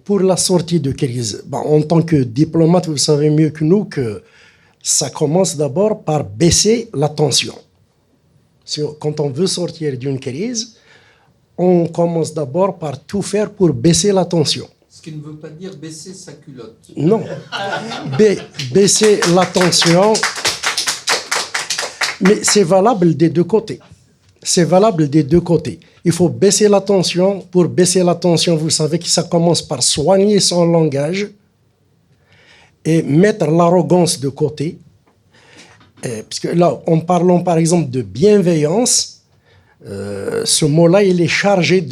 Pour la sortie de crise, en tant que diplomate, vous savez mieux que nous que ça commence d'abord par baisser la tension. Quand on veut sortir d'une crise, on commence d'abord par tout faire pour baisser la tension. Ce qui ne veut pas dire baisser sa culotte. Non. Baisser la tension, mais c'est valable des deux côtés. C'est valable des deux côtés. Il faut baisser la tension. Pour baisser la tension, vous savez que ça commence par soigner son langage et mettre l'arrogance de côté. Parce que là, en parlant par exemple de bienveillance, ce mot-là, il est chargé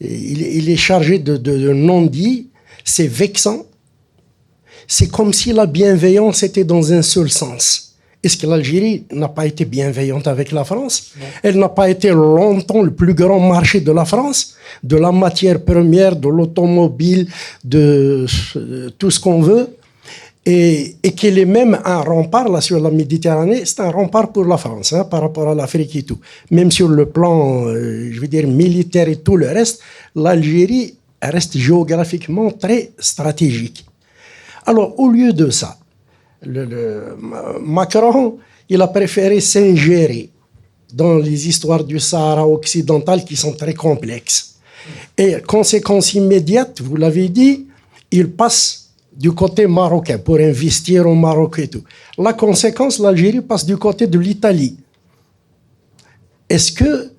il est chargé de non-dit. C'est vexant. C'est comme si la bienveillance était dans un seul sens. Est-ce que l'Algérie n'a pas été bienveillante avec la France? Non. Elle n'a pas été longtemps le plus grand marché de la France, de la matière première, de l'automobile, de tout ce qu'on veut, et qu'elle est même un rempart là, sur la Méditerranée. C'est un rempart pour la France par rapport à l'Afrique et tout. Même sur le plan, militaire et tout le reste, l'Algérie reste géographiquement très stratégique. Alors, au lieu de ça, Macron, il a préféré s'ingérer dans les histoires du Sahara occidental qui sont très complexes. Et conséquence immédiate, vous l'avez dit, il passe du côté marocain pour investir au Maroc et tout. La conséquence, l'Algérie passe du côté de l'Italie. Est-ce que...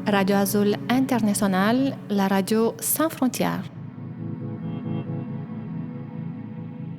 Radio Azul International, la radio sans frontières.